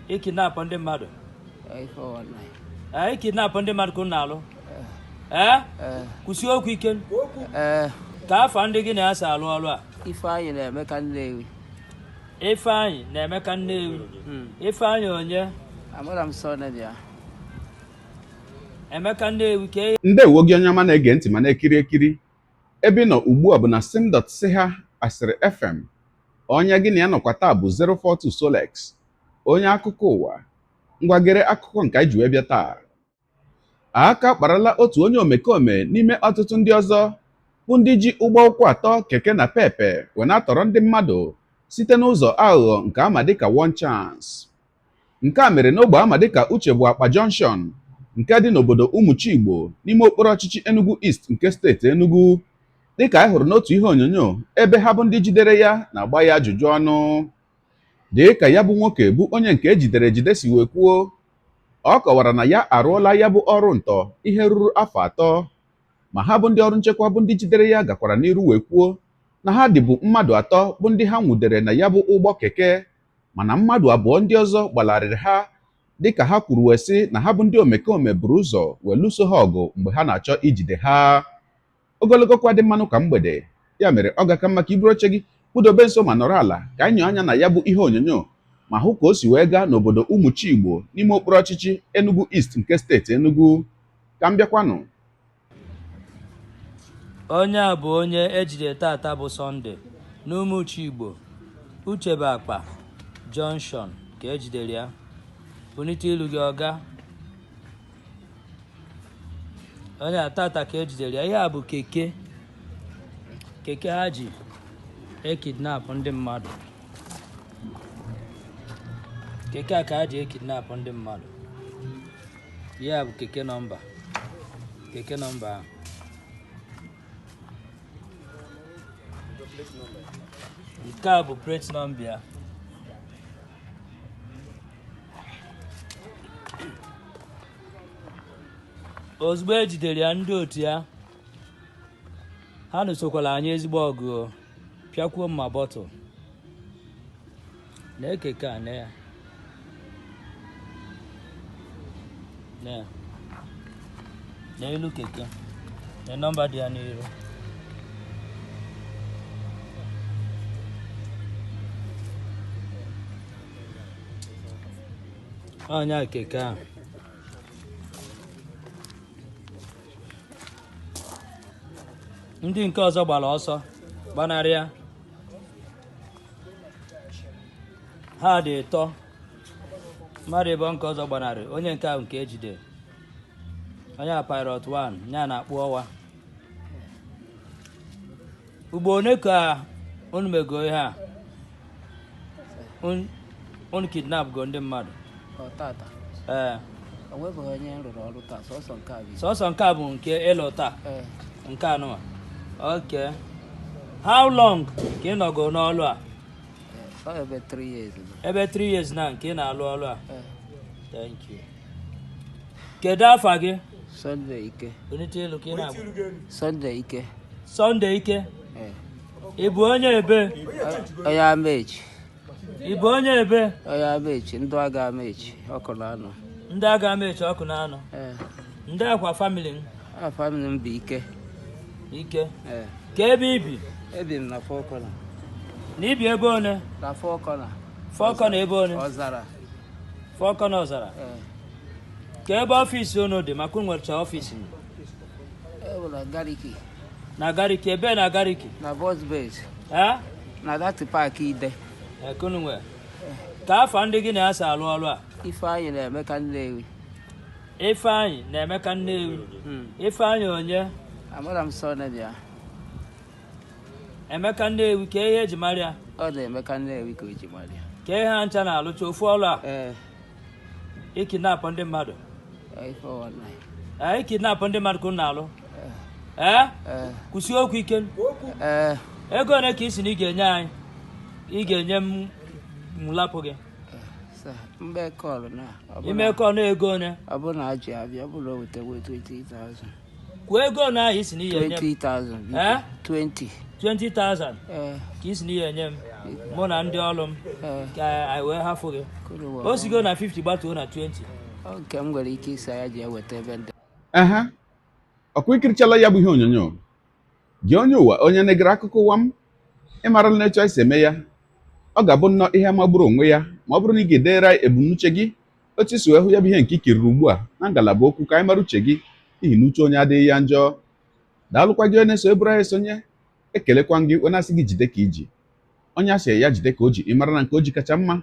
Kidnap ndị mmadụ. Kidnap ndị mmadụ ka unu na-alụ. Kwụsị okwu ike. Ka afa ndị gị na-asa alụ ọrụ a. Ifeanyị na-eme ka Nnewi. Ifeanyị na-eme ka Nnewi. Ifeanyị onye? Amara m Solex. Emeka Nnewi ka ndewo gị onye ọma na-ege ntị ma na-ekiri ekiri ebe ị nọ ugbu a bụ na sim.ha asịrị FM. Onye gị na ya nọkwa taa bụ 042 Solex, onye akụkọ ụwa. Ngwagere akụkọ nke anyị ji wee bịa taa. Aka kparala otu onye omekome n'ime ọtụtụ ndị ọzọ bụ ndị ji ụgbọ ụkwụ atọ keke na pepe wee na-atọrọ ndị mmadụ site n'ụzọ aghụghọ nke ama dịka one chance. Nke a mere n'ogbe ama dịka Uche bụ akpa Junction nke dị n'obodo Umuchi Igbo n'ime okporo ọchịchị Enugu East nke steeti Enugu, dịka anyị hụrụ n'otu ihe onyonyo ebe ha bụ ndị jidere ya na-agba ya ajụjụ ọnụ. Dịka ya bụ nwoke bụ onye nke ejidere ejide si wee kwuo, ọ kọwara na ya arụọla ya bụ ọrụ ntọ ihe ruru afọ 3, ma ha bụ ndị ọrụ nchekwa bụ ndị jidere ya gakwara n'iru wee kwuo na ha dịbụ mmadụ 3 bụ ndị ha nwudere na ya bụ ụgbọ keke, mana mmadụ 2 ndị ọzọ gbalarịrị ha dịka ha kwuru wee sị na ha bụ ndị omekome buru ụzọ wee lụso ha ọgụ mgbe ha na-achọ ijide ha. Ogologo kwa dị mmanụ ka mgbede, ya mere ọ ga-aka mma ka iburu oche gị kpụdobe nso ma nọrọ ala ka anyị nyoo anya na ya bụ ihe onyonyo ma hụ ka o si wee gaa n'obodo Umuchi Igbo n'ime okporo ọchịchị Enugu East nke steeti Enugu. Ka m bịakwanụ. Onye a bụ onye ejide tata bụ Sọnde n'Umuchi Igbo. Uche bụ akpa Junction ka ejidere ya. Bunite ilu gị ọga. Onye atata ka ejidere ya. Ihe a bụ keke ha ji ekidnap ndị mmadụ. Keke a ka ha ji ekidnap ndị mmadụ. Ihe a bụ keke nọmba ahụ. Nke a bụ plate nọmba ya. Ozugbo ejidere ya, ndị otu ya ha nụsokwara anyị ezigbo ọgụ, pịakwuo mma bọtụl na keke a n'elu keke na nọmba dị ya n'iru. Onye keke a ndị nke ọzọ gbara ọsọ gbanarị ya. Ha dị 3 mmadụ 2 nke ọzọ gbanarị. Onye nke ahụ nke ejide, onye a Pilot 1 ya na-akpụ ọwa. Ugbo one ka unu mego ihe a? Unu kidnap go ndị mmadụ? Sọsọ nke a bụ nke ịlụ taa. Nke anụwa. Okay. How long ka ị nọgo n'ọlụ a? Ebe 3 years. Ebe 3 years na nke ị na-alụ ọlụ a. Thank you. Kedu afa gị? Sunday Ike. Bunite ilu ka ị na-agba. Sunday Ike. Sunday Ike. Ị bụ onye ebe? Onye Amechi. Ị bụ onye ebe? Onye Amechi, ndị agha Amechi, ọkụ na anụ. Ndị agha Amechi, ọkụ na anụ. Ndị akwa family m? Family m bụ Ike. Ike. Ka ebe ibi? Ebi m na 4 corner. Na ibi ebe one? Na 4 corner. 4 corner ebe one? Ọzara. 4 corner Ọzara. Ka ebe ọfịs unu dị maka unu nwerecha ọfịs m? Na Gariki. Na Gariki, ebe na Gariki? Na Bus Base. Na that park Ide. Unu nwe. Ka afa ndị gị na-asa alụ ọrụ a? Ifeanyị na-eme ka Nnewi. Ifeanyị na-eme ka Nnewi. Ifeanyị onye? Amara m Solex. Emeka Nnewi ka ihe eji mara ya? Ọ na-eme ka Nnewi ka o ji mara ya. Ka ihe ha ncha na-alụcha ofu ọrụ a? Ikidnap ndị mmadụ? Ikidnap ndị mmadụ ka unu na-alụ? Kwụsị okwu ike. Ego one ka ị sị na ị ga-enye anyị? Ị ga-enye m lapụ gị? Ime kọl na ego one? Ọ bụ na ajị abịa, ọ bụrụ o weta 20,000. Kwuo ego one ahụ ị sị na ị ga-enye m? 20,000. 20. 20,000 ee ka isi n'ihe enye m mụ na ndị ọrụ m ee ka anyị wee hafụ gị kụrụ o sigo na 50 gbatuo na 20. nke m nwere ike isi ya ji eweta ebe ndị ehe ọkwa ikirichala ya bụ ihe onyonyo gị onye ụwa onye na-egere akụkọ ụwa m ịmarala na etu anyị si eme ya ọ ga-abụ nnọọ ihe magburu onwe ya ma ọ bụrụ na ị ga-edere anyị ebumnuche gị otu isi wee hụ ya bụ ihe nke ikiriri ugbu a na ngalaba okwu ka anyị mara uche gị n'ihi na uche onye adịghị ya njọ. Daalụkwa gị onye na-eso eburu anyị esonye, ekelekwa gị onye asị gị jide ka iji onye asị ya jide ka o ji ịmara na nke o ji kacha mma.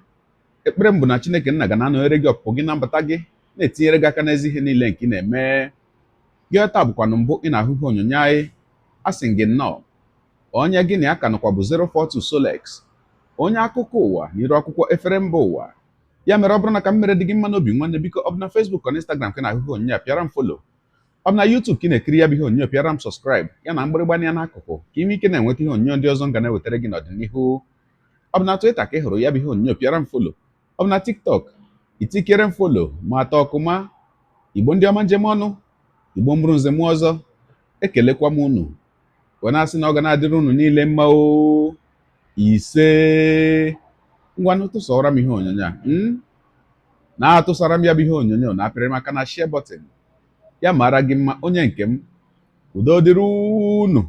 Ekpere m bụ na Chineke nna ga na-anọnyere gị ọpụpụ gị na mbata gị na-etinyere gị aka n'ezi ihe niile nke ị na-eme. Gị taa bụkwanụ mbụ ị na-ahụ ihe onyonyo anyị, asị gị nnọọ. Onye gị na ya ka nọkwa bụ 042 Solex, onye akụkọ ụwa n'iru akwụkwọ efere mba ụwa. Ya mere ọ bụrụ na ka m mere dị gị mma n'obi nwanne, biko ọ bụ na Facebook na Instagram ka na-ahụ ihe onyonyo a pịara m folo, ọ bụ na YouTube ka ị na-ekiri ya bụ ihe onyonyo pịara m sọskraịb ya na mgbịrịgba ya n'akụkụ ka ime ike na-enweta ihe onyonyo ndị ọzọ m ga na-ewetara gị n'ọdịnihu. Ọ bụ na Twitter ka ị hụrụ ya bụ ihe onyonyo pịara m folo, ọ bụ na TikTok itikere m folo ma atọ ọkụma. Igbo ndị ọma njem ọnụ, Igbo mụrụ nze m ọzọ, ekelekwa m unu wee na-asị na ọ ga na-adịrị unu niile mma o. Ise ngwanụ tụsọrọ m ihe onyonyo a na-atụsara m ya bụ ihe onyonyo na-apịrị m aka na share button. Ya mara gị mma onye nke m, udo dịrị unu.